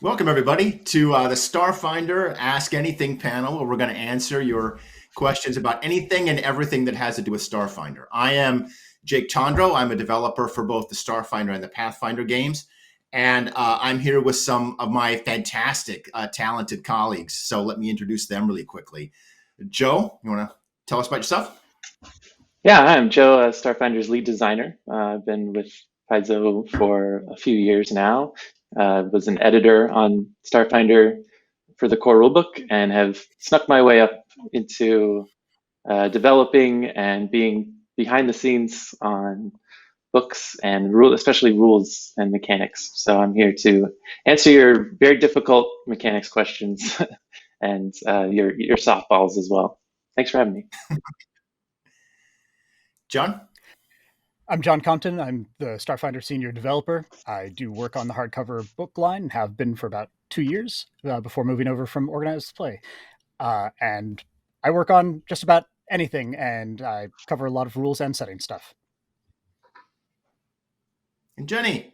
Welcome, everybody, to the Starfinder Ask Anything panel, where we're going to answer your questions about anything and everything that has to do with Starfinder. I am Jake Tondro. I'm a developer for both the Starfinder and the Pathfinder games, and I'm here with some of my fantastic, talented colleagues. So let me introduce them really quickly. Joe, you want to tell us about yourself? Yeah, hi, I'm Joe, Starfinder's lead designer. I've been with Paizo for a few years now. Was an editor on Starfinder for the core rulebook and have snuck my way up into developing and being behind the scenes on books and especially rules and mechanics. So I'm here to answer your very difficult mechanics questions and your softballs as well. Thanks for having me. John? I'm John Compton. I'm the Starfinder senior developer. I do work on the hardcover book line, have been for about 2 years before moving over from organized play. And I work on just about anything, and I cover a lot of rules and setting stuff. And Jenny?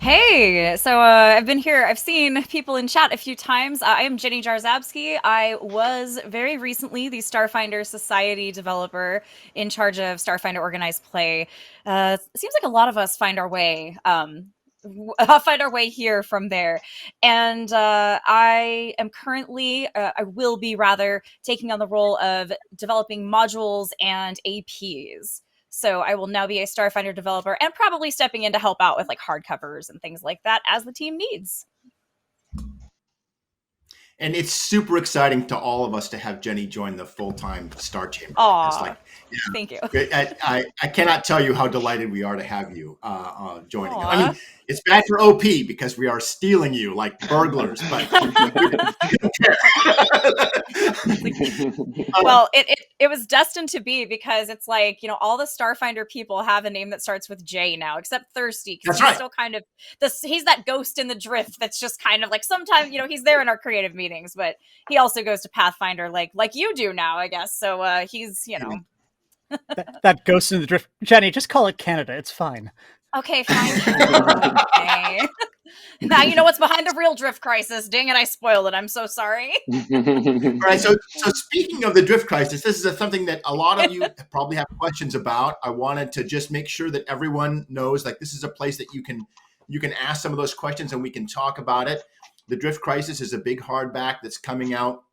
Hey, so I've been here. I've seen people in chat a few times. I am Jenny Jarzabski. I was very recently the Starfinder Society developer in charge of Starfinder Organized Play. Seems like a lot of us find our way. Find our way here from there. And I am currently, I will be rather, taking on the role of developing modules and APs. So I will now be a Starfinder developer and probably stepping in to help out with like hardcovers and things like that as the team needs. And it's super exciting to all of us to have Jenny join the full-time Star Chamber. Aw, thank you. I cannot tell you how delighted we are to have you joining. Aww. I mean, it's bad for OP because we are stealing you like burglars, but well, it was destined to be because it's like, you know, all the Starfinder people have a name that starts with J now, except Thirsty. That's right. Still kind of he's that ghost in the drift that's just kind of like sometimes, you know, he's there in our creative meetings, but he also goes to Pathfinder like you do now, I guess. So he's, you know. that ghost in the drift. Jenny, just call it Canada. It's fine. Okay, fine. Okay. Now you know what's behind the real drift crisis. Dang it, I spoiled it. I'm so sorry. All right, so speaking of the drift crisis, this is something that a lot of you probably have questions about. I wanted to just make sure that everyone knows, like, this is a place that you can ask some of those questions and we can talk about it. The drift crisis is a big hardback that's coming out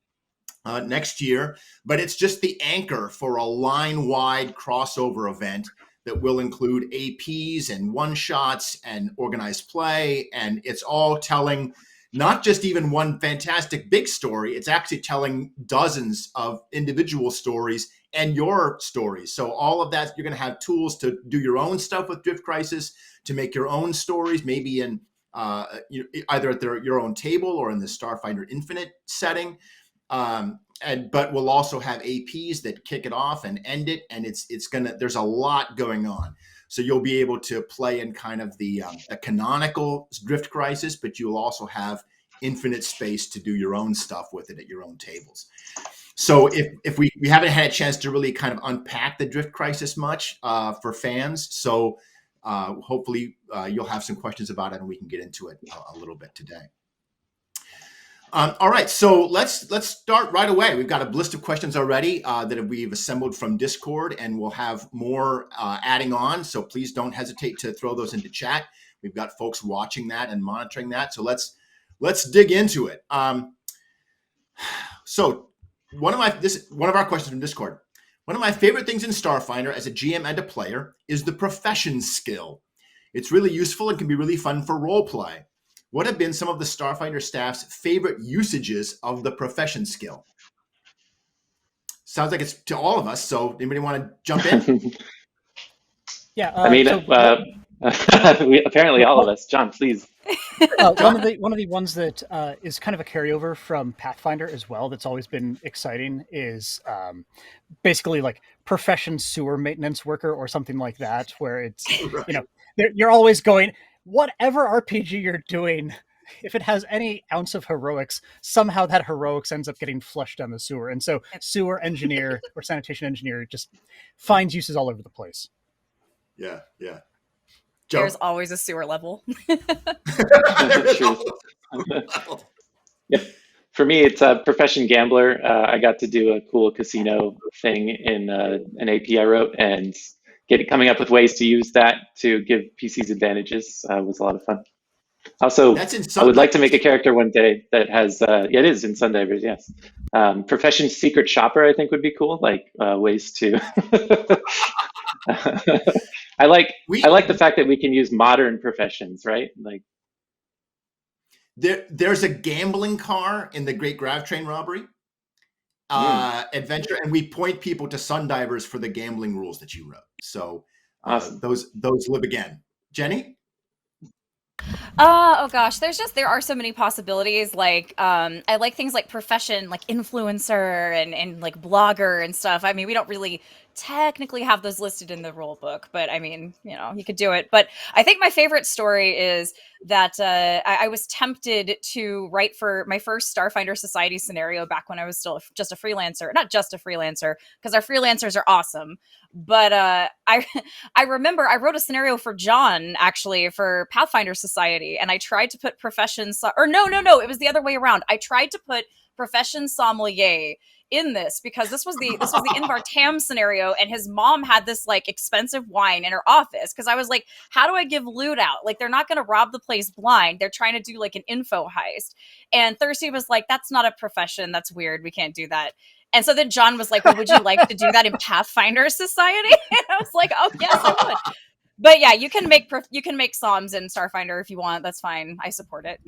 next year, but it's just the anchor for a line-wide crossover event that will include APs and one-shots and organized play, and it's all telling not just even one fantastic big story, it's actually telling dozens of individual stories and your stories. So all of that, you're going to have tools to do your own stuff with Drift Crisis, to make your own stories, maybe in either at your own table or in the Starfinder Infinite setting. But we'll also have APs that kick it off and end it, and there's a lot going on. So you'll be able to play in kind of the canonical Drift Crisis, but you'll also have infinite space to do your own stuff with it at your own tables. So if we haven't had a chance to really kind of unpack the Drift Crisis much for fans, so hopefully you'll have some questions about it and we can get into it a little bit today. All right, so let's start right away. We've got a list of questions already that we've assembled from Discord, and we'll have more adding on. So please don't hesitate to throw those into chat. We've got folks watching that and monitoring that. So let's dig into it. So one of our questions from Discord. One of my favorite things in Starfinder as a GM and a player is the profession skill. It's really useful and can be really fun for role play. What have been some of the Starfinder staff's favorite usages of the profession skill? Sounds like it's to all of us. So anybody want to jump in? Yeah. I mean, apparently all of us. John, please. One of the ones that is kind of a carryover from Pathfinder as well that's always been exciting is basically like profession sewer maintenance worker or something like that, where it's, right. You know, you're always going, whatever RPG you're doing, if it has any ounce of heroics, somehow that heroics ends up getting flushed down the sewer. And so sewer engineer or sanitation engineer just finds uses all over the place. Yeah. Joe? There's always a sewer level. Yeah. For me, it's a profession gambler. I got to do a cool casino thing in an AP I wrote, and coming up with ways to use that to give PCs advantages was a lot of fun. Also, That's in I would like to Sundigers. make a character one day that has, yeah, it is in Sundivers, yes. Profession secret shopper, I think would be cool, like ways to. I like the fact that we can use modern professions, right? Like, there's a gambling car in the Great Grav Train robbery adventure, and we point people to Sundivers for the gambling rules that you wrote. So awesome. those live again. Jenny? Oh gosh, there are so many possibilities. Like I like things like profession, like influencer and like blogger and stuff. I mean, we don't really technically have those listed in the rule book, but I mean, you could do it. But I think my favorite story is that I was tempted to write for my first Starfinder Society scenario back when I was still just a freelancer. Not just a freelancer, because our freelancers are awesome. But I remember I wrote a scenario for John, actually, for Pathfinder Society, and I tried to put profession no, it was the other way around. I tried to put profession sommelier in this because this was the Invar Tam scenario, and his mom had this like expensive wine in her office, because I was like, how do I give loot out? Like, they're not going to rob the place blind. They're trying to do like an info heist. And Thirsty was like, that's not a profession. That's weird. We can't do that. And so then John was like, well, would you like to do that in Pathfinder Society? And I was like, oh, yes, I would. But yeah, you can make Psalms in Starfinder if you want. That's fine. I support it.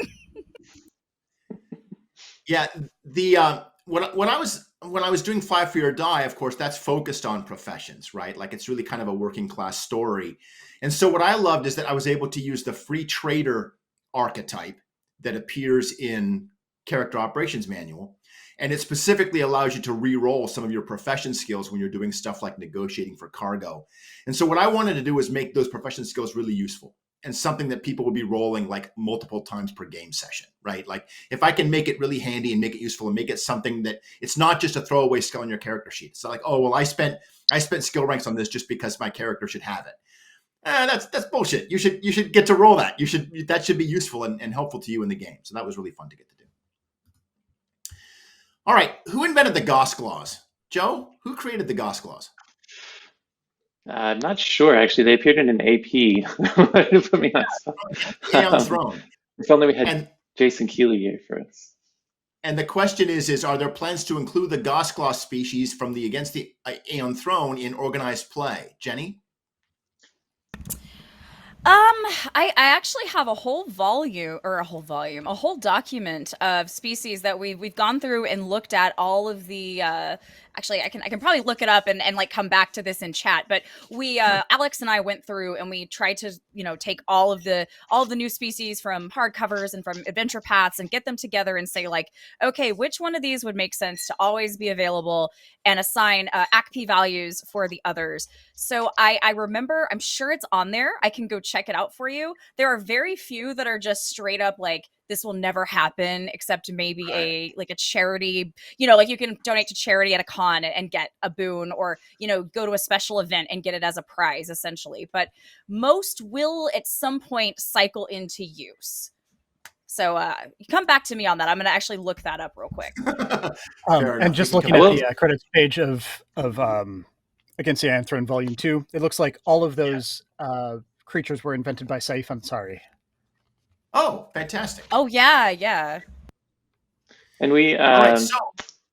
Yeah, the when I was doing Five for Your Die, of course, that's focused on professions, right? Like, it's really kind of a working class story. And so what I loved is that I was able to use the free trader archetype that appears in Character Operations Manual. And it specifically allows you to re-roll some of your profession skills when you're doing stuff like negotiating for cargo. And so what I wanted to do was make those profession skills really useful and something that people will be rolling like multiple times per game session, right? Like, if I can make it really handy and make it useful and make it something that it's not just a throwaway skill on your character sheet. It's not like, oh, well, I spent skill ranks on this just because my character should have it. That's bullshit. You should get to roll that. That should be useful and helpful to you in the game. So that was really fun to get to do. All right, who invented the Goss clause? Joe, who created the Goss clause? I'm not sure, actually. They appeared in an AP. Put me on spot. Aeon Throne. If only we had Jason Keeley here for us. And the question is are there plans to include the Goss clause species from the Against the Aeon Throne in organized play? Jenny? I actually have a whole document of species that we've gone through and looked at all of the actually I can probably look it up and like come back to this in chat, but we Alex and I went through and we tried to take all of the new species from hardcovers and from adventure paths and get them together and say, like, okay, which one of these would make sense to always be available, and assign ACP values for the others. So I remember, I'm sure it's on there. I can go check it out for you. There are very few that are just straight up like, this will never happen, except maybe a charity, like you can donate to charity at a con and get a boon, or, go to a special event and get it as a prize, essentially. But most will at some point cycle into use. So come back to me on that. I'm going to actually look that up real quick. And just looking at the credits page of Against the Aeon Throne Volume 2, it looks like all of those creatures were invented by Saif Ansari. Oh, fantastic. Oh, yeah. And we... all right, so...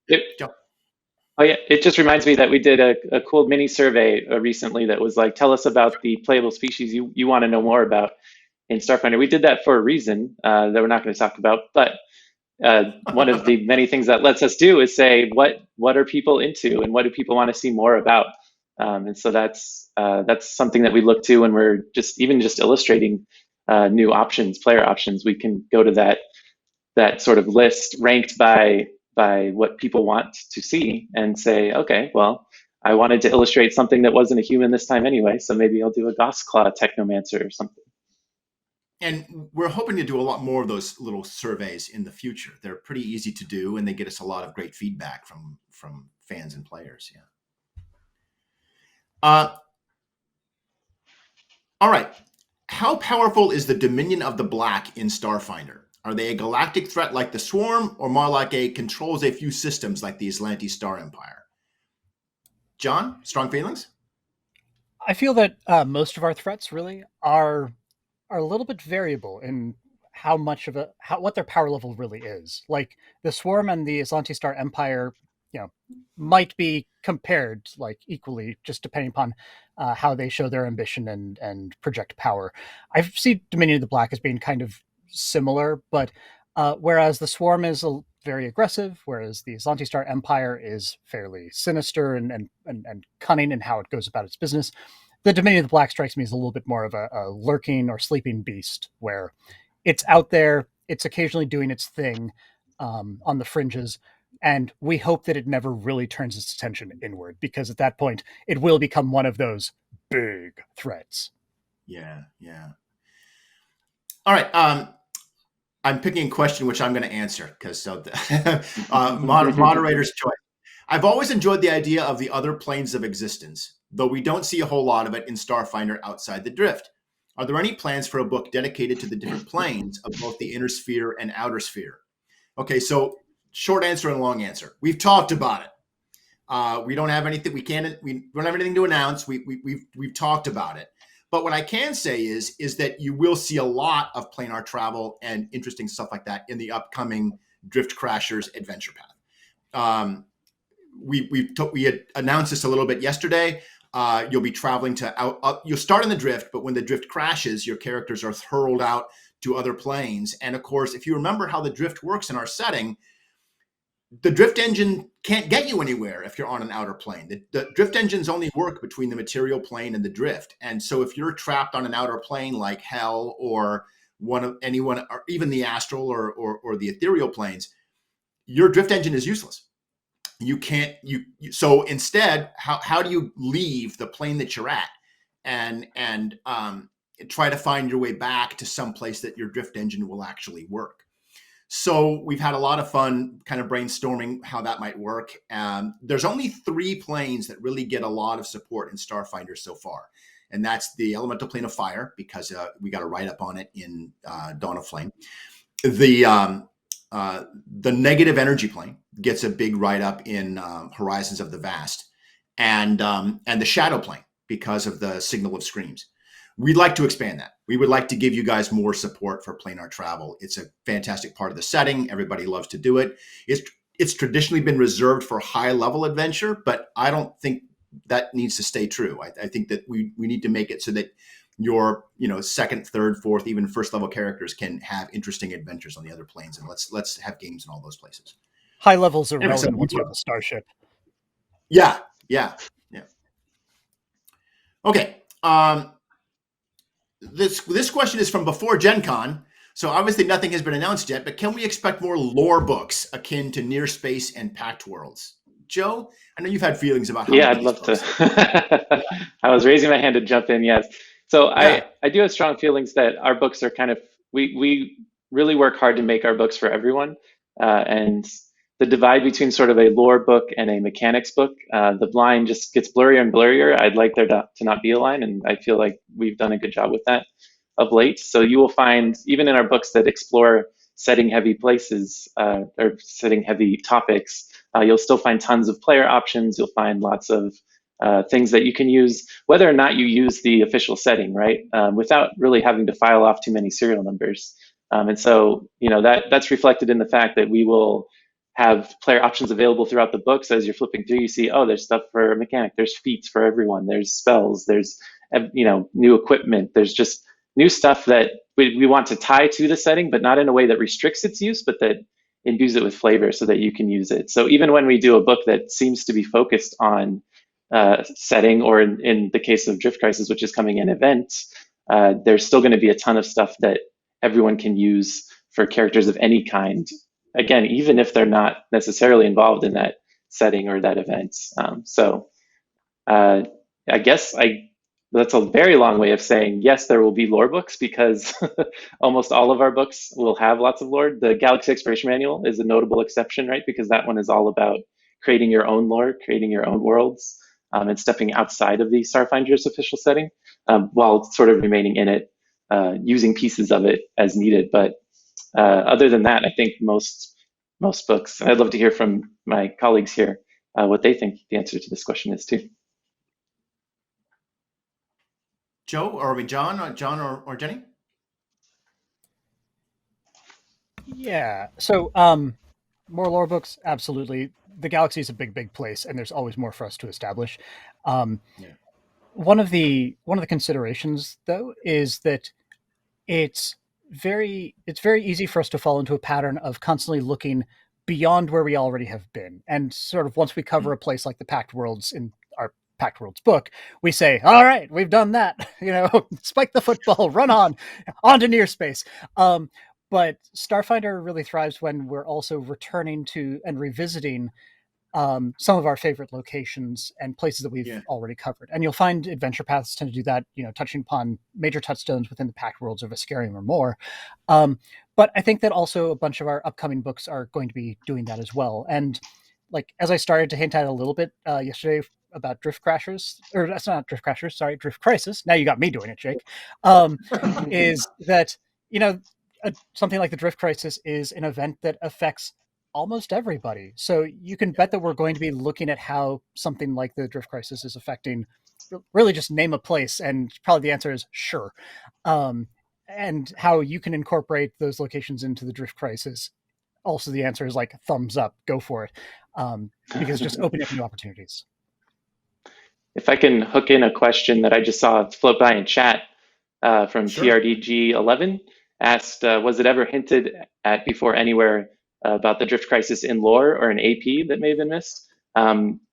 it just reminds me that we did a cool mini survey recently that was like, tell us about the playable species you want to know more about in Starfinder. We did that for a reason that we're not going to talk about, but one of the many things that lets us do is say, what are people into and what do people want to see more about? And so that's something that we look to when we're just illustrating new options, player options. We can go to that sort of list ranked by what people want to see and say, okay, well, I wanted to illustrate something that wasn't a human this time anyway, so maybe I'll do a Goss Claw Technomancer or something. And we're hoping to do a lot more of those little surveys in the future. They're pretty easy to do, and they get us a lot of great feedback from fans and players. Yeah. All right. How powerful is the Dominion of the Black in Starfinder? Are they a galactic threat like the Swarm, or more like a controls a few systems like the Aslanti Star Empire? John, strong feelings? I feel that most of our threats really are a little bit variable in how much of what their power level really is. Like the Swarm and the Aslanti Star Empire, might be compared like equally, just depending upon how they show their ambition and project power. I see Dominion of the Black as being kind of similar, but whereas the Swarm is very aggressive, whereas the Aslanti Star Empire is fairly sinister and cunning in how it goes about its business, the Dominion of the Black strikes me as a little bit more of a lurking or sleeping beast, where it's out there, it's occasionally doing its thing on the fringes, and we hope that it never really turns its attention inward, because at that point, it will become one of those big threats. Yeah. All right. I'm picking a question which I'm going to answer because moderator's choice. I've always enjoyed the idea of the other planes of existence, though we don't see a whole lot of it in Starfinder outside the Drift. Are there any plans for a book dedicated to the different planes of both the inner sphere and outer sphere? Okay, so short answer and long answer. We've talked about it. We don't have anything. We don't have anything to announce. We've talked about it. But what I can say is that you will see a lot of planar travel and interesting stuff like that in the upcoming Drift Crashers adventure path. We had announced this a little bit yesterday. You'll be traveling you'll start in the Drift, but when the Drift crashes, your characters are hurled out to other planes. And of course, if you remember how the Drift works in our setting, the Drift engine can't get you anywhere if you're on an outer plane. The Drift engines only work between the material plane and the Drift. And so if you're trapped on an outer plane like Hell or anyone, or even the astral or the ethereal planes, your Drift engine is useless. You can't. So instead, how do you leave the plane that you're at and try to find your way back to some place that your Drift engine will actually work? So we've had a lot of fun kind of brainstorming how that might work. There's only 3 planes that really get a lot of support in Starfinder so far. And that's the elemental plane of fire, because we got a write-up on it in Dawn of Flame. The negative energy plane gets a big write-up in Horizons of the Vast. And the shadow plane, because of the Signal of Screams. We'd like to expand that. We would like to give you guys more support for planar travel. It's a fantastic part of the setting. Everybody loves to do it. It's traditionally been reserved for high-level adventure, but I don't think that needs to stay true. I think that we need to make it so that your second, third, fourth, even first-level characters can have interesting adventures on the other planes, and let's have games in all those places. High levels are relevant once you have a starship. Yeah. Okay. This question is from before Gen Con, so obviously nothing has been announced yet, but can we expect more lore books akin to Near Space and Pact Worlds? Joe, I know you've had feelings about how I'd love to. I was raising my hand to jump in, yes. So I do have strong feelings that our books are kind of, we really work hard to make our books for everyone. And the divide between sort of a lore book and a mechanics book, the line just gets blurrier and blurrier. I'd like there to not be a line, and I feel like we've done a good job with that of late. So you will find, even in our books that explore setting-heavy places or setting-heavy topics, you'll still find tons of player options. You'll find lots of things that you can use, whether or not you use the official setting, right? Without really having to file off too many serial numbers. And so, that's reflected in the fact that we will have player options available throughout the books. As you're flipping through, you see, there's stuff for a mechanic, there's feats for everyone, there's spells, there's new equipment, there's just new stuff that we want to tie to the setting, but not in a way that restricts its use, but that imbues it with flavor so that you can use it. So even when we do a book that seems to be focused on setting, or in the case of Drift Crisis, which is coming in events, there's still going to be a ton of stuff that everyone can use for characters of any kind. Again, even if they're not necessarily involved in that setting or that event. I guess that's a very long way of saying, yes, there will be lore books, because almost all of our books will have lots of lore. The Galaxy Exploration Manual is a notable exception, right? Because that one is all about creating your own lore, creating your own worlds, and stepping outside of the Starfinder's official setting, while sort of remaining in it, using pieces of it as needed. But other than that, I think most books, and I'd love to hear from my colleagues here what they think the answer to this question is too. Joe, or John, or Jenny? Yeah. So, more lore books, absolutely. The galaxy is a big place, and there's always more for us to establish. Yeah. One of the considerations, though, is that it's very easy for us to fall into a pattern of constantly looking beyond where we already have been, and sort of once we cover a place like the Pact Worlds in our Pact Worlds book, we say, "All right, we've done that. Spike the football, run on to near space." But Starfinder really thrives when we're also returning to and revisiting some of our favorite locations and places that we've already covered. And you'll find adventure paths tend to do that, touching upon major touchstones within the Pact Worlds of Vesperium or more. But I think that also a bunch of our upcoming books are going to be doing that as well. And as I started to hint at a little bit yesterday about Drift Crashers, or that's not Drift Crashers, sorry, Drift Crisis. Now you got me doing it, Jake. Is that, something like the Drift Crisis is an event that affects almost everybody. So you can bet that we're going to be looking at how something like the Drift Crisis is affecting, really just name a place, and probably the answer is sure. And how you can incorporate those locations into the Drift Crisis. Also, the answer is thumbs up, go for it. Because just opening up new opportunities. If I can hook in a question that I just saw float by in chat from TRDG 11, asked, was it ever hinted at before anywhere about the Drift Crisis in lore or an AP that may have been missed?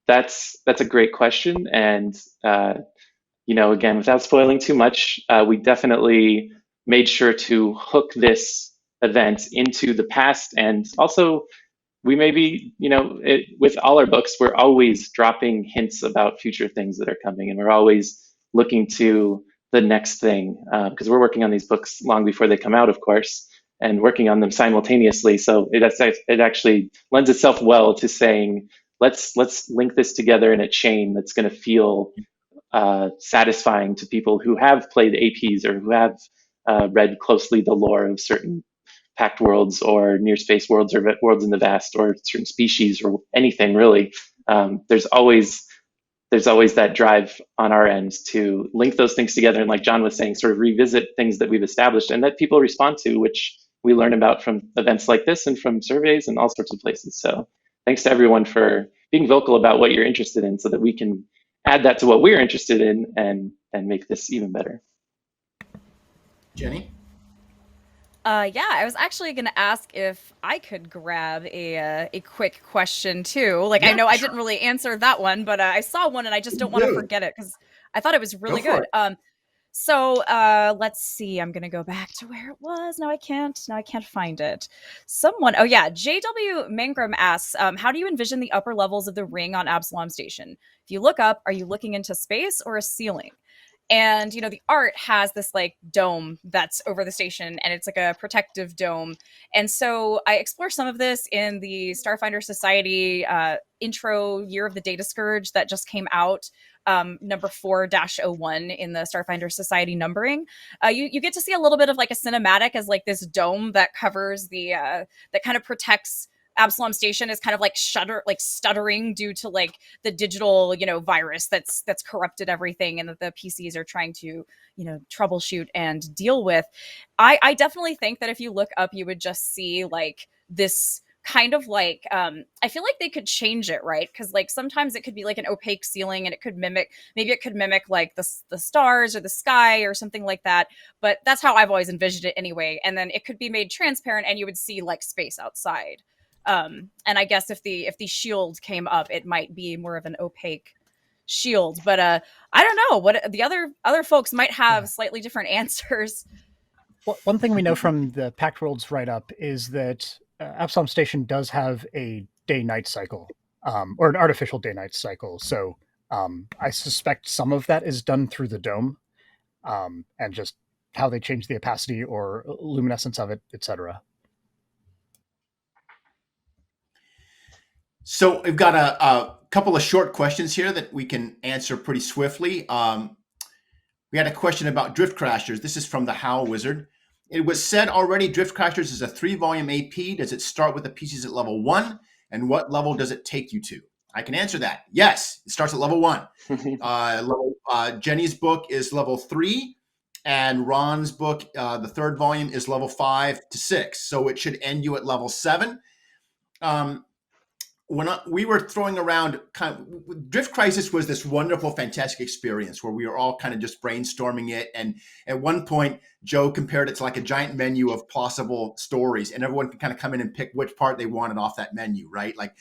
That's a great question. And, again, without spoiling too much, we definitely made sure to hook this event into the past. And also, we maybe, with all our books, we're always dropping hints about future things that are coming. And we're always looking to the next thing, because we're working on these books long before they come out, of course, and working on them simultaneously. So it actually lends itself well to saying, let's link this together in a chain that's going to feel satisfying to people who have played APs or who have read closely the lore of certain Pact worlds or near space worlds or worlds in the vast or certain species or anything really. There's always that drive on our end to link those things together, and like John was saying, sort of revisit things that we've established and that people respond to, which we learn about from events like this and from surveys and all sorts of places. So thanks to everyone for being vocal about what you're interested in so that we can add that to what we're interested in and make this even better. Jenny? Yeah, I was actually going to ask if I could grab a quick question too. I know I didn't really answer that one, but I saw one and I just don't want to forget it because I thought it was really good. So let's see. I'm going to go back to where it was. Now I can't find it. Oh yeah, JW Mangram asks, how do you envision the upper levels of the ring on Absalom Station? If you look up, are you looking into space or a ceiling? And, the art has this dome that's over the station, and it's a protective dome. And so I explore some of this in the Starfinder Society intro Year of the Data Scourge that just came out, number 4-01 in the Starfinder Society numbering. You get to see a little bit of a cinematic as this dome that covers the, that kind of protects Absalom Station is kind of stuttering due to the digital, virus that's corrupted everything and that the PCs are trying to, troubleshoot and deal with. I definitely think that if you look up, you would just see this kind of I feel like they could change it, right? Because sometimes it could be an opaque ceiling and it could mimic the stars or the sky or something like that. But that's how I've always envisioned it anyway. And then it could be made transparent and you would see space outside. And I guess if the shield came up, it might be more of an opaque shield. But I don't know what the other folks might have slightly different answers. Well, one thing we know from the Pact Worlds write-up is that Absalom Station does have a day-night cycle, or an artificial day-night cycle. So I suspect some of that is done through the dome, and just how they change the opacity or luminescence of it, etc. So we've got a couple of short questions here that we can answer pretty swiftly. We had a question about drift crashers. This is from the Howl Wizard. It was said already, Drift Crashers is a 3-volume AP. Does it start with the pieces at level 1? And what level does it take you to? I can answer that. Yes, it starts at level 1. Jenny's book is level 3, and Ron's book, the 3rd volume, is level 5 to 6. So it should end you at level 7. When we were throwing around, Drift Crisis was this wonderful, fantastic experience where we were all kind of just brainstorming it. And at one point, Joe compared it to like a giant menu of possible stories, and everyone could kind of come in and pick which part they wanted off that menu, right? Like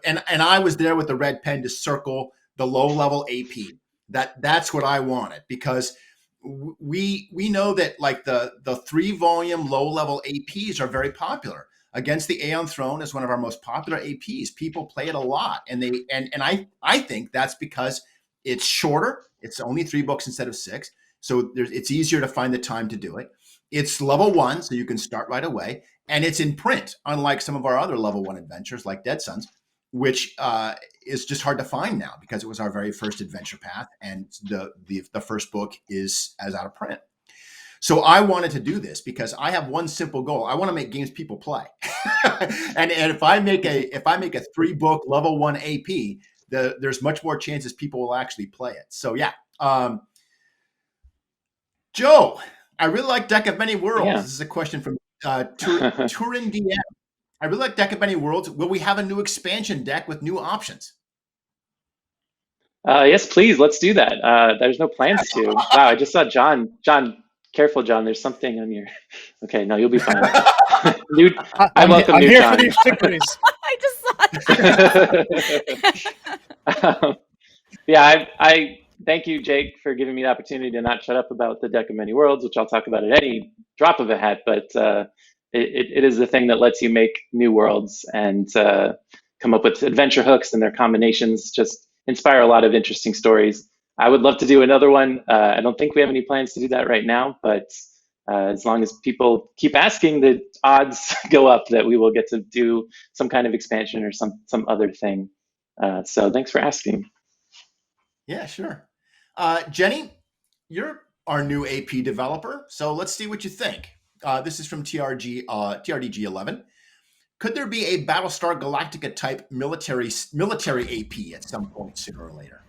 and I was there with the red pen to circle the low level AP. That's what I wanted, because we know that like the 3-volume low level APs are very popular. Against the Aeon Throne is one of our most popular APs. People play it a lot, and I think that's because it's shorter. It's only 3 books instead of 6, so it's easier to find the time to do it. It's level 1, so you can start right away, and it's in print, unlike some of our other level 1 adventures like Dead Sons, which is just hard to find now because it was our very first adventure path, and the first book is out of print. So I wanted to do this because I have one simple goal. I want to make games people play. and if I make a 3-book level 1 AP, there's much more chances people will actually play it. So yeah. Joe, I really like Deck of Many Worlds. Yeah. This is a question from Turin DM. I really like Deck of Many Worlds. Will we have a new expansion deck with new options? Yes, please. Let's do that. There's no plans to. Wow, I just saw John. Careful, John. There's something on your. Okay, no, you'll be fine. I welcome new John. I'm here for the victories. I just saw it. Yeah, I thank you, Jake, for giving me the opportunity to not shut up about the Deck of Many Worlds, which I'll talk about at any drop of a hat. But it is the thing that lets you make new worlds and come up with adventure hooks, and their combinations just inspire a lot of interesting stories. I would love to do another one. I don't think we have any plans to do that right now, but as long as people keep asking, the odds go up that we will get to do some kind of expansion or some other thing. So thanks for asking. Yeah, sure. Jenny, you're our new AP developer, so let's see what you think. This is from TRDG 11. Could there be a Battlestar Galactica type military AP at some point sooner or later?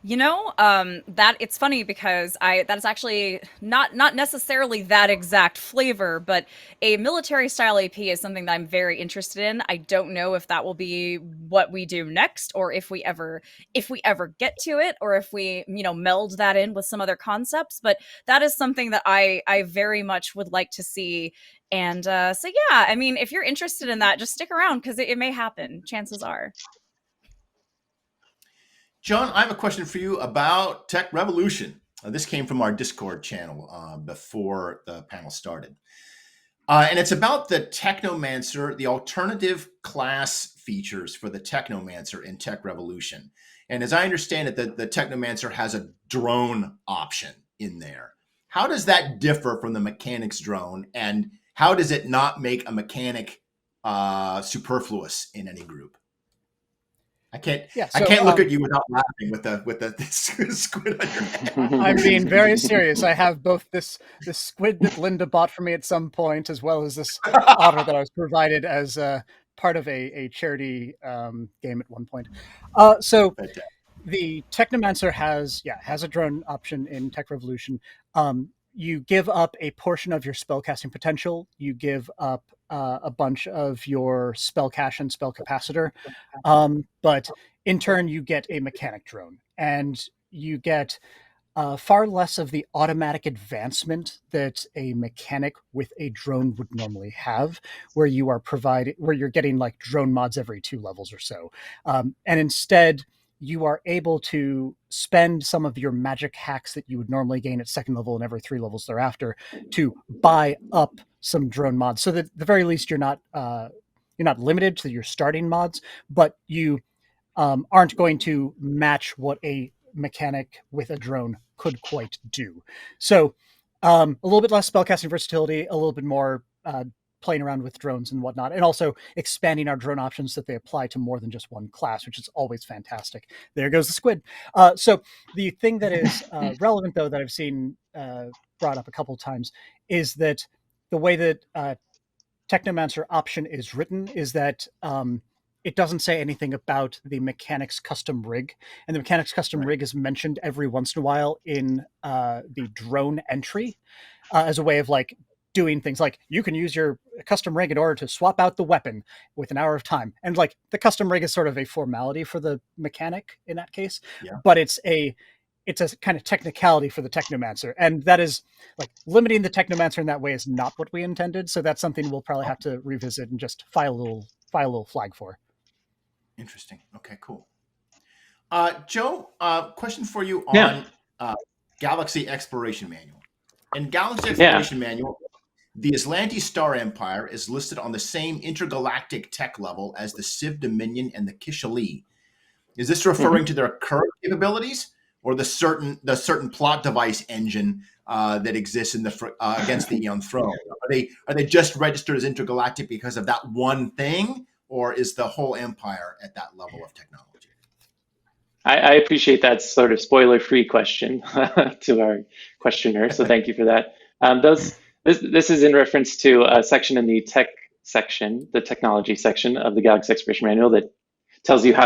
You know, that it's funny because that is actually not necessarily that exact flavor, but a military style AP is something that I'm very interested in. I don't know if that will be what we do next, or if we ever get to it, or if we, meld that in with some other concepts. But that is something that I very much would like to see. And so yeah, I mean, if you're interested in that, just stick around because it may happen. Chances are. John, I have a question for you about Tech Revolution. This came from our Discord channel before the panel started. And it's about the Technomancer, the alternative class features for the Technomancer in Tech Revolution. And as I understand it, the Technomancer has a drone option in there. How does that differ from the mechanics drone? And how does it not make a mechanic superfluous in any group? I can't look at you without laughing with the squid on your head. I'm being very serious. I have both this squid that Linda bought for me at some point, as well as this otter that I was provided as part of a charity game at one point. So the Technomancer has a drone option in Tech Revolution. You give up a portion of your spellcasting potential. You give up a bunch of your spell cache and spell capacitor. But in turn, you get a mechanic drone, and you get far less of the automatic advancement that a mechanic with a drone would normally have, where you're getting like drone mods every 2 levels or so. And instead, you are able to spend some of your magic hacks that you would normally gain at 2nd level and every 3 levels thereafter to buy up some drone mods, so that at the very least you're not limited to your starting mods, but you aren't going to match what a mechanic with a drone could quite do. So a little bit less spellcasting versatility, a little bit more playing around with drones and whatnot, and also expanding our drone options so that they apply to more than just one class, which is always fantastic. There goes the squid. So the thing that is relevant, though, that I've seen brought up a couple of times is that the way that Technomancer option is written is that it doesn't say anything about the mechanics custom rig, and the mechanics custom rig is mentioned every once in a while in the drone entry as a way of like doing things like you can use your custom rig in order to swap out the weapon with an hour of time, and like the custom rig is sort of a formality for the mechanic in that case, but it's a kind of technicality for the Technomancer, and that is like limiting the Technomancer in that way is not what we intended. So that's something we'll probably have to revisit and just file a little flag for. Interesting. Okay, cool. Joe, question for you on Galaxy Exploration Manual. In Galaxy Exploration Manual, the Aslanti Star Empire is listed on the same intergalactic tech level as the Civ Dominion and the Kishali. Is this referring to their current capabilities, or the certain plot device engine that exists in the against the Aeon Throne? Are they just registered as intergalactic because of that one thing, or is the whole empire at that level of technology? I appreciate that sort of spoiler-free question to our questioner, so thank you for that. This is in reference to a section in the tech section, the technology section of the Galaxy Exploration Manual that tells you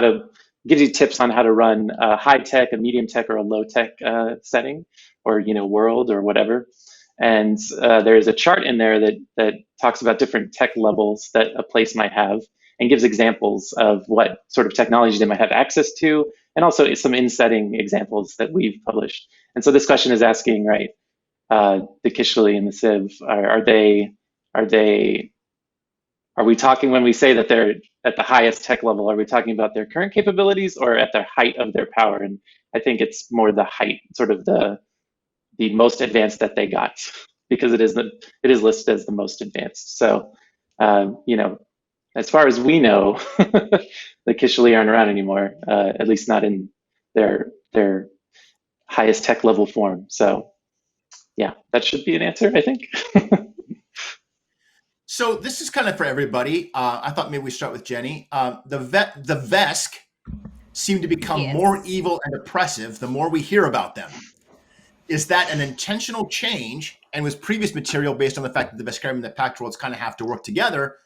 gives you tips on how to run a high tech, a medium tech, or a low tech setting, or world or whatever. And there is a chart in there that talks about different tech levels that a place might have, and gives examples of what sort of technology they might have access to, and also some in-setting examples that we've published. And so this question is asking, right, the Kishali and the Civ, are we talking, when we say that they're at the highest tech level, are we talking about their current capabilities or at the height of their power? And I think it's more the height, sort of the most advanced that they got, because it is listed as the most advanced. So, as far as we know, the Kishali aren't around anymore, at least not in their highest tech level form. So yeah, that should be an answer, I think. So this is kind of for everybody. I thought maybe we start with Jenny. The Vesk seem to become more evil and oppressive the more we hear about them. Is that an intentional change, and was previous material based on the fact that the Veskarium and the Pact Worlds kind of have to work together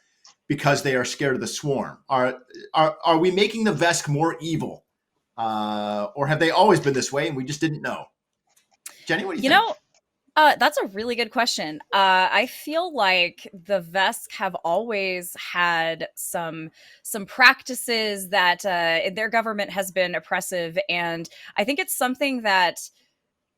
because they are scared of the Swarm? Are we making the Vesk more evil, or have they always been this way and we just didn't know? Jenny, what do you think? That's a really good question. I feel like the Vesk have always had some practices that their government has been oppressive, and I think it's something that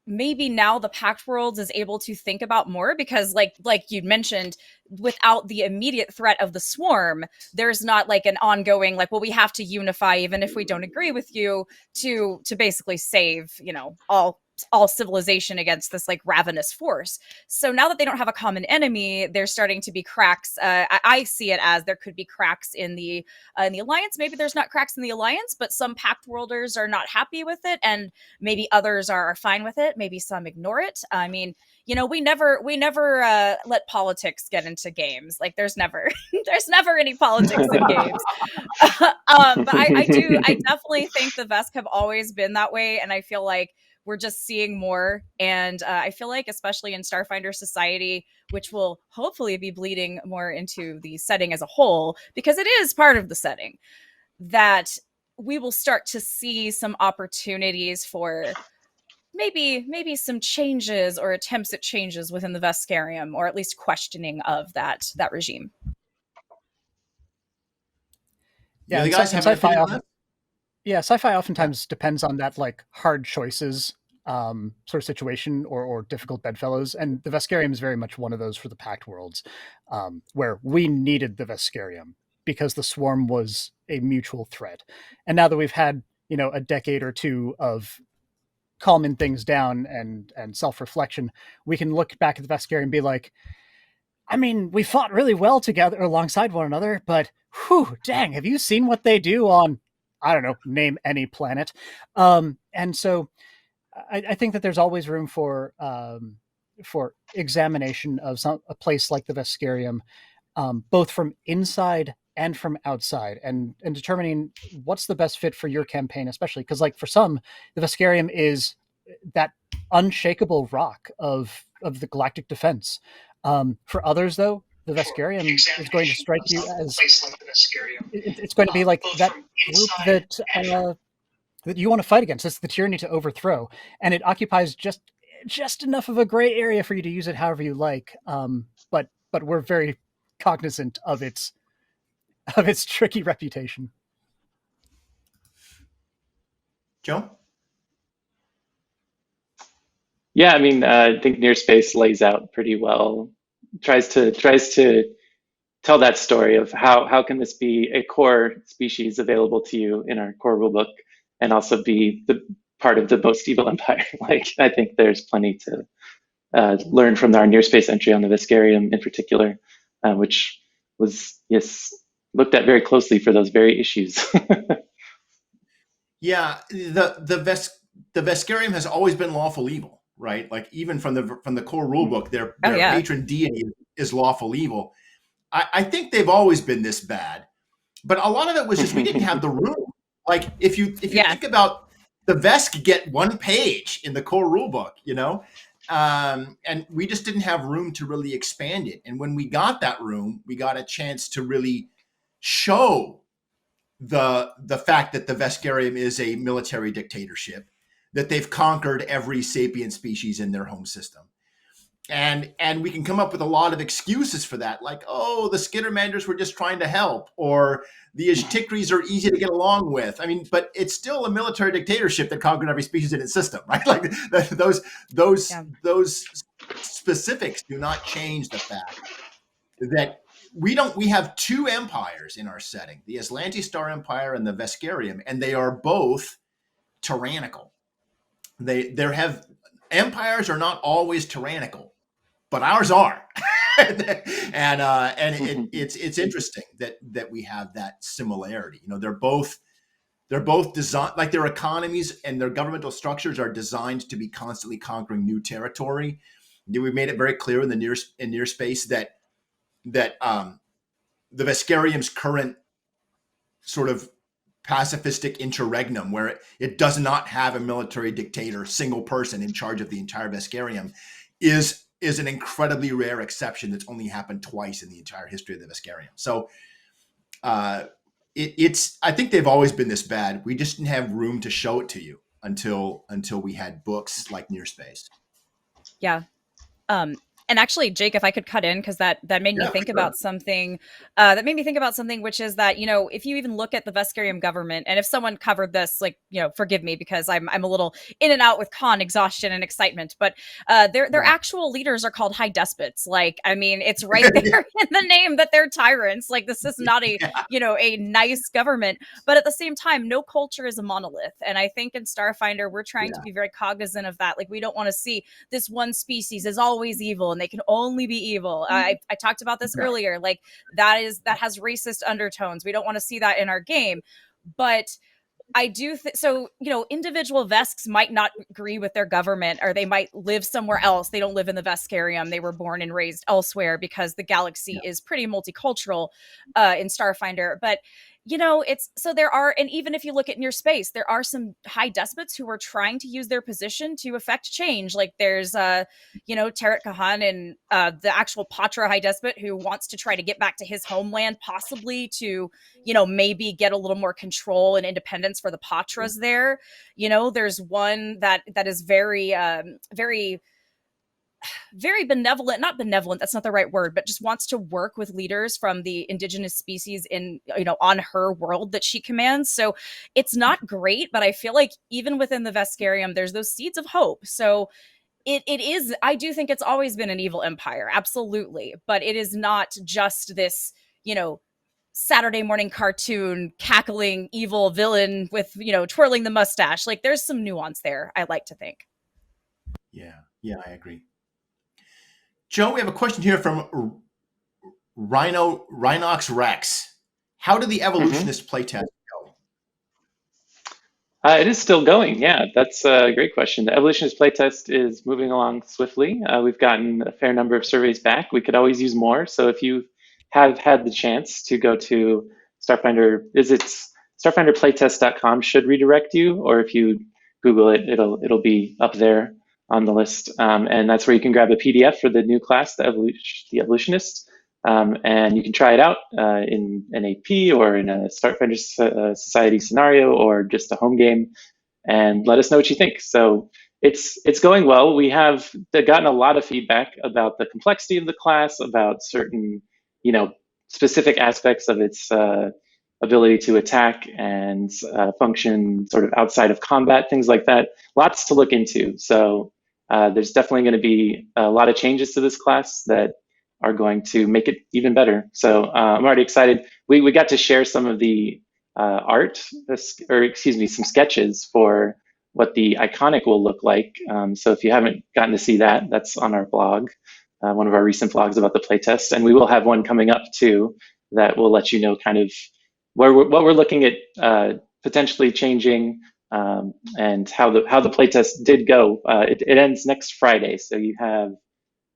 maybe now the Pact Worlds is able to think about more, because like you'd mentioned, without the immediate threat of the Swarm, there's not like an ongoing like, well, we have to unify even if we don't agree with you to basically save all civilization against this like ravenous force. So now that they don't have a common enemy, there's starting to be cracks. I see it as there could be cracks in the alliance. Maybe there's not cracks in the alliance, but some Pact Worlders are not happy with it, and maybe others are fine with it. Maybe some ignore it. I mean, we never let politics get into games. Like there's never any politics in games. But I definitely think the Vesk have always been that way, and I feel like we're just seeing more. And I feel like, especially in Starfinder Society, which will hopefully be bleeding more into the setting as a whole, because it is part of the setting, that we will start to see some opportunities for maybe some changes or attempts at changes within the Veskarium, or at least questioning of that regime. Yeah, the guys have sci-fi often. Yeah, sci-fi oftentimes depends on that like hard choices sort of situation or difficult bedfellows, and the Veskarium is very much one of those for the Pact Worlds, where we needed the Veskarium because the Swarm was a mutual threat. And now that we've had a decade or two of calming things down and self-reflection, we can look back at the Veskarium and be like, I mean, we fought really well together alongside one another, but whew, dang, have you seen what they do on, I don't know, name any planet? And so I think that there's always room for examination of a place like the Veskarium, both from inside and from outside, and determining what's the best fit for your campaign, especially because, like, for some, the Veskarium is that unshakable rock of the galactic defense. For others, though, the Veskarium is going to strike you as it's going to be like that group that that you want to fight against. It's the tyranny to overthrow, and it occupies just enough of a gray area for you to use it however you like. But we're very cognizant of its tricky reputation. Joe? Yeah, I mean, I think Near Space lays out pretty well, tries to tell that story of how can this be a core species available to you in our core rulebook, and also be the part of the most evil empire. Like, I think there's plenty to learn from our Near Space entry on the Veskarium in particular, which was, yes, looked at very closely for those very issues. Yeah, the Veskarium has always been lawful evil, right? Like, even from the core rulebook, their patron deity is lawful evil. I think they've always been this bad, but a lot of it was just we didn't have the room. Like, if you think about the Vesk get one page in the core rulebook, and we just didn't have room to really expand it. And when we got that room, we got a chance to really show the fact that the Veskarium is a military dictatorship, that they've conquered every sapient species in their home system. And we can come up with a lot of excuses for that, like, oh, the Skittermanders were just trying to help, or the Ishtikris are easy to get along with. I mean, but it's still a military dictatorship that conquered every species in its system, right? Like, those specifics do not change the fact that we have two empires in our setting, the Aslanti Star Empire and the Veskarium, and they are both tyrannical. Empires are not always tyrannical, but ours are. It's interesting that we have that similarity. They're both designed, like, their economies and their governmental structures are designed to be constantly conquering new territory. We made it very clear in near space that the Veskarium's current sort of pacifistic interregnum, where it does not have a military dictator, single person in charge of the entire Veskarium, is an incredibly rare exception that's only happened twice in the entire history of the Veskarium. So I think they've always been this bad. We just didn't have room to show it to you until we had books like Near Space. Yeah. And actually, Jake, if I could cut in, because that made me think about something. Which is that, if you even look at the Veskarium government, and if someone covered this, like, forgive me, because I'm a little in and out with con exhaustion and excitement, but their actual leaders are called high despots. Like, I mean, it's right there in the name that they're tyrants. Like, this is not a a nice government, but at the same time, no culture is a monolith. And I think in Starfinder, we're trying to be very cognizant of that. Like, we don't want to see this one species is always evil and they can only be evil. I talked about this earlier. Like, that has racist undertones. We don't want to see that in our game. But I do so, individual Vesks might not agree with their government, or they might live somewhere else. They don't live in the Veskarium. They were born and raised elsewhere, because the galaxy is pretty multicultural in Starfinder. But there are, and even if you look at Near Space, there are some high despots who are trying to use their position to affect change. Like, there's Tarek Kahan and the actual Patra high despot, who wants to try to get back to his homeland, possibly to maybe get a little more control and independence for the Patras there. There's one that is very very benevolent, not benevolent, that's not the right word, but just wants to work with leaders from the indigenous species in, on her world that she commands. So it's not great, but I feel like even within the Veskarium, there's those seeds of hope. So it is, I do think it's always been an evil empire, absolutely. But it is not just this, Saturday morning cartoon, cackling evil villain with, twirling the mustache. Like, there's some nuance there, I like to think. Yeah, I agree. Joe, we have a question here from Rhinox Rex. How did the evolutionist playtest go? It is still going. Yeah, that's a great question. The evolutionist playtest is moving along swiftly. We've gotten a fair number of surveys back. We could always use more. So if you have had the chance to go to Starfinder, starfinderplaytest.com should redirect you, or if you Google it, it'll be up there. on the list. And that's where you can grab a PDF for the new class, the Evolutionist. And you can try it out in an AP or in a Starfinder Society scenario or just a home game, and let us know what you think. So it's going well. We have gotten a lot of feedback about the complexity of the class, about certain, specific aspects of its ability to attack and function sort of outside of combat, things like that. Lots to look into. So there's definitely going to be a lot of changes to this class that are going to make it even better. So I'm already excited. We got to share some of the art, some sketches for what the iconic will look like. So if you haven't gotten to see that, that's on our blog, one of our recent blogs about the playtest. And we will have one coming up too that will let you know kind of what we're looking at potentially changing, and how the playtest did go. It ends next Friday, so you have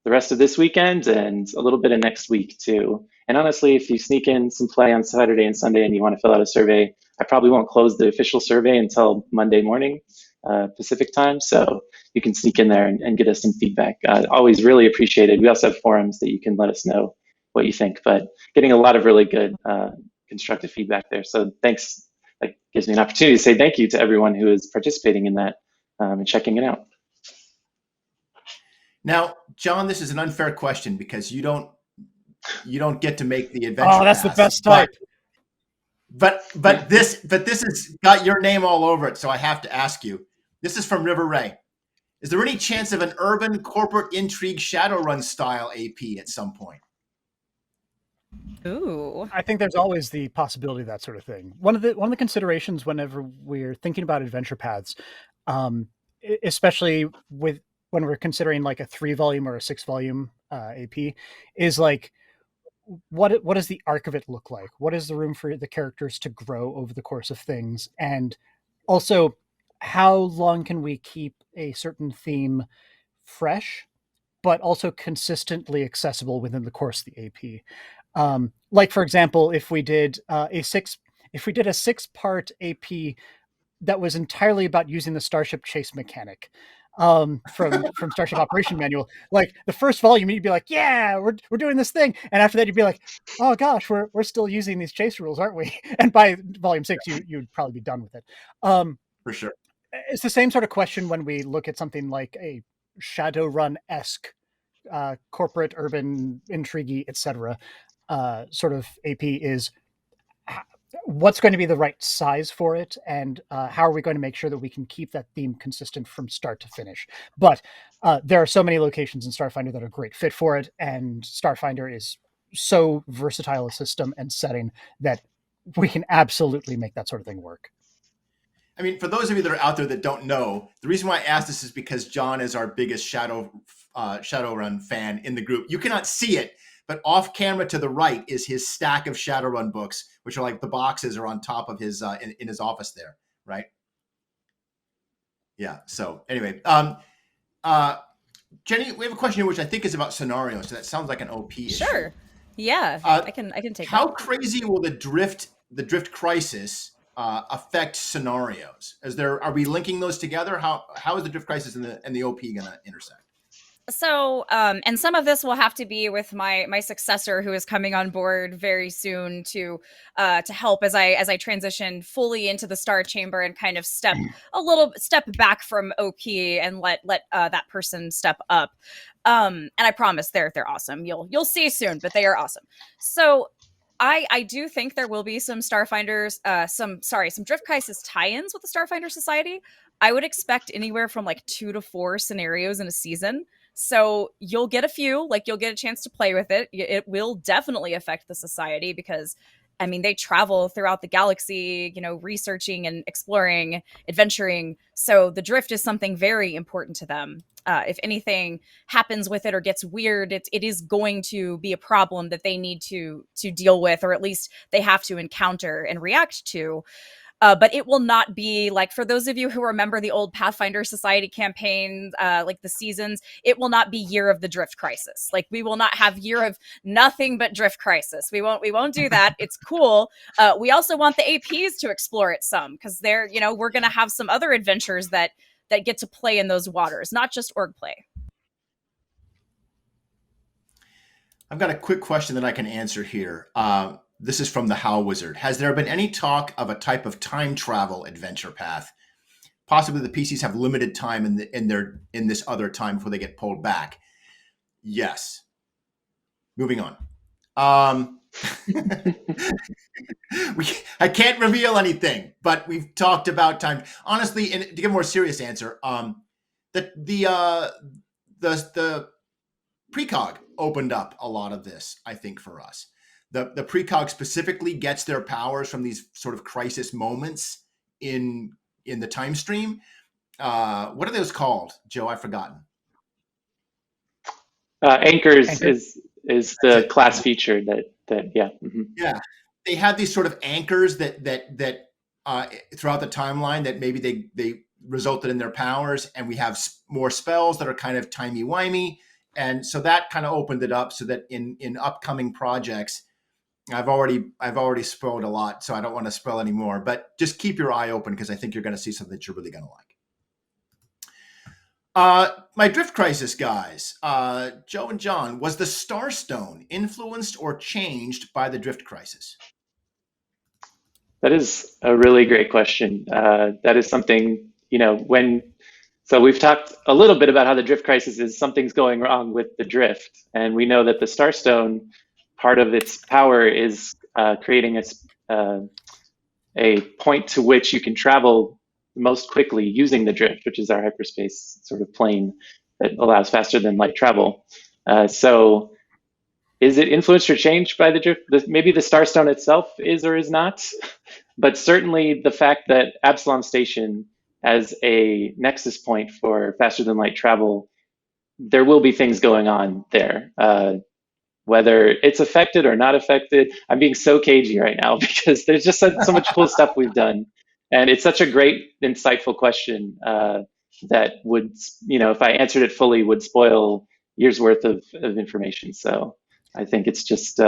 the rest of this weekend and a little bit of next week too. And honestly, if you sneak in some play on Saturday and Sunday and you want to fill out a survey, I probably won't close the official survey until Monday morning, Pacific time. So you can sneak in there and get us some feedback. Always really appreciated. We also have forums that you can let us know what you think, but getting a lot of really good constructive feedback there. So thanks. That gives me an opportunity to say thank you to everyone who is participating in that and checking it out. Now, John, this is an unfair question because you don't get to make the adventure. Oh, that's pass, the best type. But this has got your name all over it, so I have to ask you. This is from River Ray. Is there any chance of an urban corporate intrigue Shadowrun style AP at some point? Ooh. I think there's always the possibility of that sort of thing. One of the considerations whenever we're thinking about adventure paths, especially when we're considering like a 3-volume or a 6-volume AP, is like, what does the arc of it look like? What is the room for the characters to grow over the course of things? And also, how long can we keep a certain theme fresh, but also consistently accessible within the course of the AP? Like, for example, if we did a 6-part AP that was entirely about using the Starship chase mechanic from Starship Operation Manual, like the first volume, you'd be like, yeah, we're doing this thing. And after that, you'd be like, oh gosh, we're still using these chase rules, aren't we? And by volume 6, you'd probably be done with it. For sure. It's the same sort of question when we look at something like a Shadowrun-esque corporate, urban, intrigue, etc. Sort of AP is, what's going to be the right size for it, and how are we going to make sure that we can keep that theme consistent from start to finish? But there are so many locations in Starfinder that are a great fit for it, and Starfinder is so versatile a system and setting that we can absolutely make that sort of thing work. I mean, for those of you that are out there that don't know, the reason why I asked this is because John is our biggest Shadowrun fan in the group. You cannot see it, but off camera to the right is his stack of Shadowrun books, which are like the boxes are on top of his in his office there, right? Yeah. So anyway, Jenny, we have a question here which I think is about scenarios. So that sounds like an OP issue. Sure. Yeah, I can take how that. crazy will the drift crisis affect scenarios? Are we linking those together? How is the drift crisis and the OP going to intersect? So, and some of this will have to be with my successor, who is coming on board very soon to help as I transition fully into the Star Chamber and kind of step back from OP and let that person step up. And I promise they're awesome. You'll see soon, but they are awesome. So I do think there will be some Starfinders, some Drift Crisis tie-ins with the Starfinder Society. I would expect anywhere from like 2 to 4 scenarios in a season. So you'll get a few, like you'll get a chance to play with it. It will definitely affect the society because, I mean, they travel throughout the galaxy, researching and exploring, adventuring. So the drift is something very important to them. If anything happens with it or gets weird, it is going to be a problem that they need to deal with, or at least they have to encounter and react to. But it will not be like, for those of you who remember the old Pathfinder Society campaign, like the seasons, it will not be Year of the Drift Crisis. Like, we will not have Year of nothing but Drift Crisis. We won't do that. It's cool. We also want the APs to explore it some, because we're going to have some other adventures that that get to play in those waters, not just org play. I've got a quick question that I can answer here. This is from the How Wizard. Has there been any talk of a type of time travel adventure path? Possibly the PCs have limited time in this other time before they get pulled back. Yes. Moving on. I can't reveal anything, but we've talked about time. Honestly, and to give a more serious answer, the precog opened up a lot of this, I think, for us. The precog specifically gets their powers from these sort of crisis moments in the time stream. What are those called, Joe? I've forgotten. Anchors is the class feature that yeah. Mm-hmm. Yeah, they have these sort of anchors that throughout the timeline that maybe they resulted in their powers, and we have more spells that are kind of timey-wimey, and so that kind of opened it up so that in upcoming projects, I've already spoiled a lot, so I don't want to spoil anymore, but just keep your eye open because I think you're going to see something that you're really going to like. My Drift Crisis guys, Joe and John, was the Starstone influenced or changed by the Drift Crisis? That is a really great question. That is something, so we've talked a little bit about how the Drift Crisis is something's going wrong with the Drift. And we know that the Starstone, part of its power is creating a point to which you can travel most quickly using the Drift, which is our hyperspace sort of plane that allows faster than light travel. So is it influenced or changed by the Drift? Maybe the Starstone itself is or is not, but certainly the fact that Absalom Station as a nexus point for faster than light travel, there will be things going on there. Whether it's affected or not affected, I'm being so cagey right now because there's just so much cool stuff we've done. And it's such a great, insightful question that would, if I answered it fully, would spoil years worth of information. So I think it's just,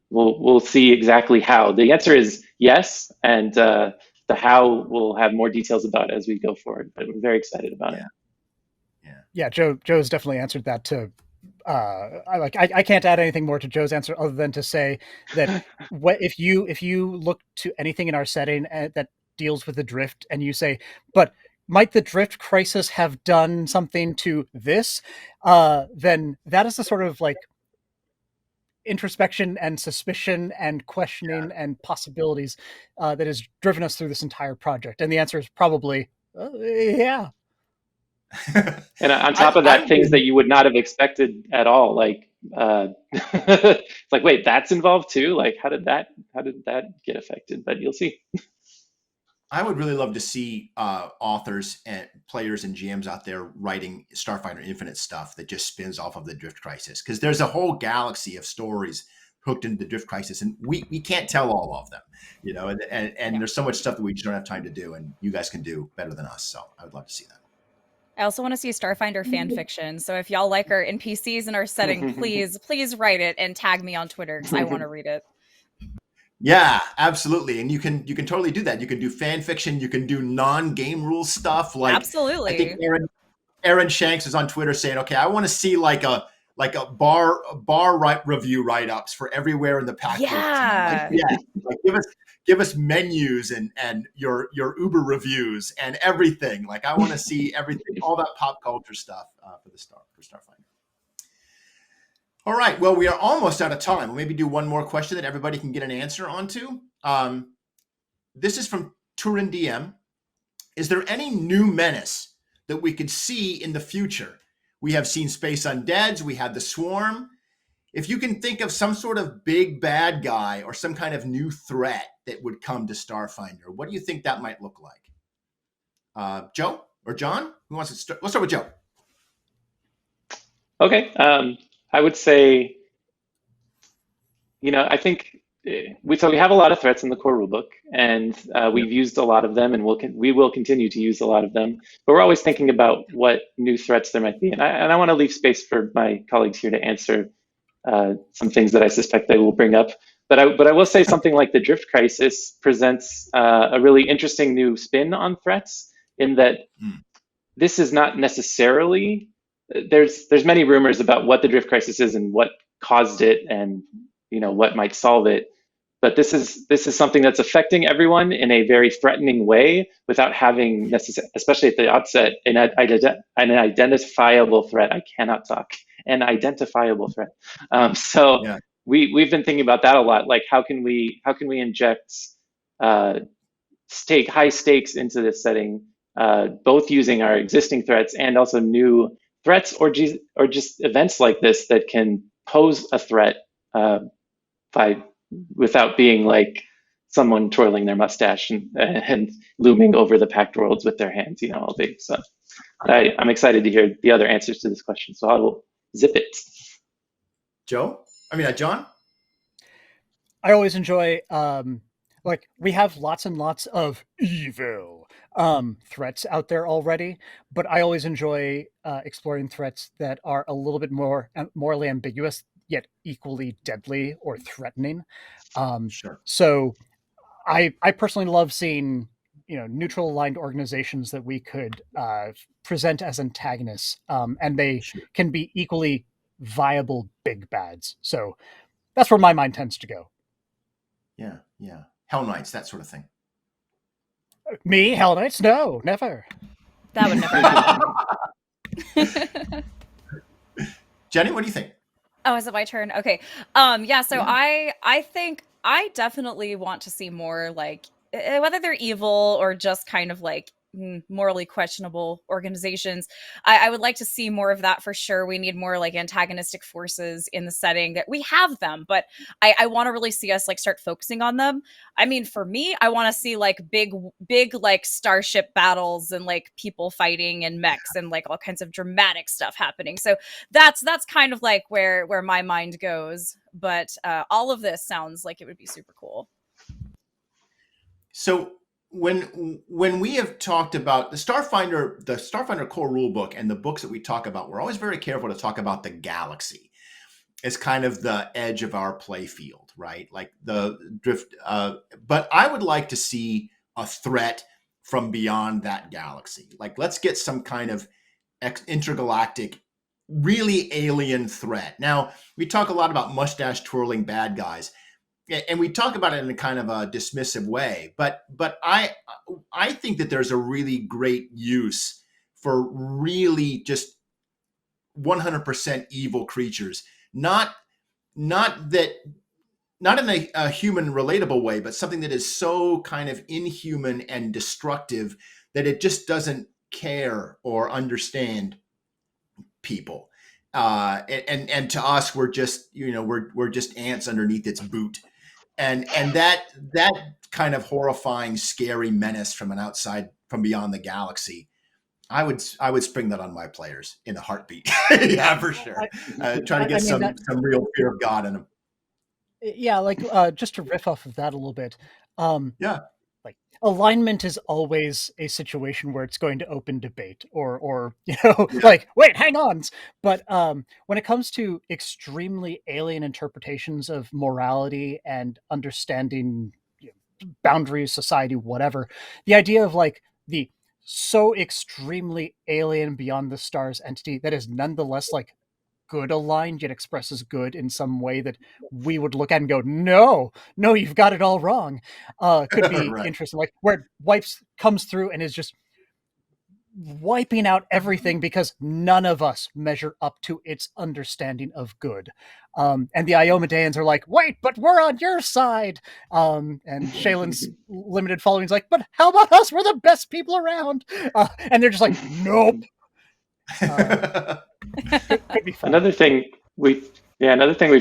we'll see exactly how. The answer is yes, and the how we'll have more details about as we go forward, but I'm very excited about it. Yeah, Joe's definitely answered that too. I can't add anything more to Joe's answer other than to say that if you look to anything in our setting that deals with the Drift and you say, but might the Drift Crisis have done something to this? Then that is the sort of like introspection and suspicion and questioning and possibilities that has driven us through this entire project. And the answer is probably, yeah. And on top of that, things that you would not have expected at all, like it's like, wait, that's involved too? Like, how did that get affected? But you'll see. I would really love to see authors and players and GMs out there writing Starfinder Infinite stuff that just spins off of the Drift Crisis, because there's a whole galaxy of stories hooked into the Drift Crisis, and we can't tell all of them, and there's so much stuff that we just don't have time to do, and you guys can do better than us. So I would love to see that. I also want to see Starfinder fan fiction. So if y'all like our NPCs in our setting, please write it and tag me on Twitter because I want to read it. Yeah, absolutely. And you can totally do that. You can do fan fiction. You can do non-game rule stuff. Like, absolutely. I think Aaron Shanks is on Twitter saying, okay, I want to see like a bar review write-ups for everywhere in the pack. Yeah. Like, give us menus and your Uber reviews and everything. Like, I want to see everything, all that pop culture stuff for Starfinder. All right. Well, we are almost out of time. We'll maybe do one more question that everybody can get an answer onto. This is from Turin DM. Is there any new menace that we could see in the future? We have seen Space Undeads. We had the Swarm. If you can think of some sort of big bad guy or some kind of new threat that would come to Starfinder, what do you think that might look like? Joe or John? Who wants to start? Let's start with Joe. Okay. I would say, I think we have a lot of threats in the core rulebook, and we've used a lot of them, and we will continue to use a lot of them. But we're always thinking about what new threats there might be, and I want to leave space for my colleagues here to answer some things that I suspect they will bring up. But I will say something like the Drift Crisis presents a really interesting new spin on threats, in that this is not necessarily, there's many rumors about what the drift crisis is and what caused it and what might solve it. But this is something that's affecting everyone in a very threatening way without having especially at the outset, an identifiable threat. I cannot talk. An identifiable threat. So Yeah. we've been thinking about that a lot. Like how can we inject high stakes into this setting, both using our existing threats and also new threats, or just events like this that can pose a threat without being like someone twirling their mustache and looming over the packed worlds with their hands, all big. So I'm excited to hear the other answers to this question. So I will zip it. John? I always enjoy, like, we have lots and lots of evil threats out there already, but I always enjoy exploring threats that are a little bit more morally ambiguous, yet equally deadly or threatening. Sure. So I personally love seeing, neutral aligned organizations that we could present as antagonists, and they can be equally viable big bads. So that's where my mind tends to go. Yeah. Hell Knights, that sort of thing. Me? Hell Knights? No, never. That would never happen. Jenny, what do you think? Oh, is it my turn? Okay. Yeah, so yeah. I think I definitely want to see more, like, whether they're evil or just kind of like morally questionable organizations. I would like to see more of that for sure. We need more like antagonistic forces in the setting. That we have them, but I want to really see us like start focusing on them. I mean, for me, I want to see like big like starship battles and like people fighting and mechs and like all kinds of dramatic stuff happening. So that's kind of like where my mind goes. But all of this sounds like it would be super cool. So when we have talked about the Starfinder core rulebook and the books that we talk about, we're always very careful to talk about the galaxy as kind of the edge of our play field, right? Like the drift. But I would like to see a threat from beyond that galaxy. Like, let's get some kind of intergalactic, really alien threat. Now, we talk a lot about mustache twirling bad guys. And we talk about it in a kind of a dismissive way, but I think that there's a really great use for really just 100% evil creatures, not in a human relatable way, but something that is so kind of inhuman and destructive that it just doesn't care or understand people. And to us, we're just we're just ants underneath its boot. And that kind of horrifying, scary menace from beyond the galaxy, I would spring that on my players in a heartbeat. Yeah, for sure. Try to get some real fear of God in them. Yeah, like just to riff off of that a little bit. Yeah. Like, alignment is always a situation where it's going to open debate or like, wait, hang on. But when it comes to extremely alien interpretations of morality and understanding boundaries, society, whatever, the idea of like the so extremely alien beyond the stars entity that is nonetheless like good aligned yet expresses good in some way that we would look at and go, no, you've got it all wrong, could be right. Interesting, like where it comes through and is just wiping out everything because none of us measure up to its understanding of good, and the Iomedeans are like, wait, but we're on your side, and Shaylin's limited following is like, but how about us, we're the best people around, and they're just like, nope. Another thing we've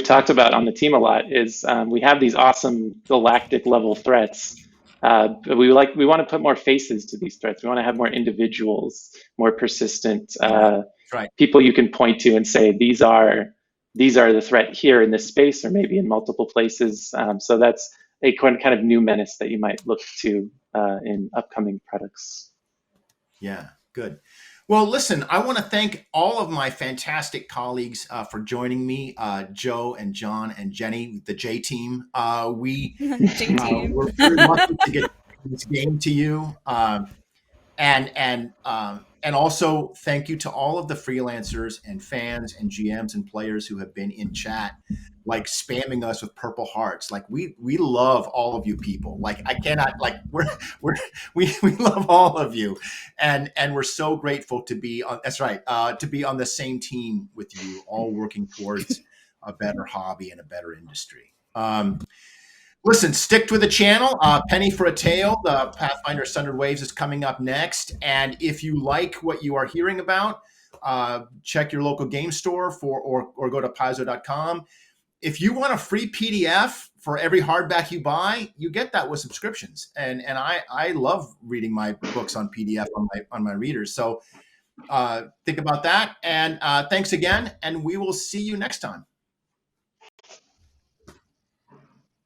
talked about on the team a lot is we have these awesome galactic level threats. We want to put more faces to these threats. We want to have more individuals, more persistent people you can point to and say these are the threat here in this space or maybe in multiple places. So that's a kind of new menace that you might look to in upcoming products. Yeah, good. Well, listen, I want to thank all of my fantastic colleagues for joining me, Joe and John and Jenny, the J team. We're very lucky to get this game to you. And And also thank you to all of the freelancers and fans and GMs and players who have been in chat, like spamming us with purple hearts. Like we love all of you people. Like I cannot, like we love all of you. And we're so grateful to be on, that's right, to be on the same team with you, all working towards a better hobby and a better industry. Listen, stick to the channel. Penny for a Tale, the Pathfinder Sundered Waves is coming up next. And if you like what you are hearing about, check your local game store or go to Paizo.com. If you want a free PDF for every hardback you buy, you get that with subscriptions. And I love reading my books on PDF on my readers. So think about that. And thanks again. And we will see you next time.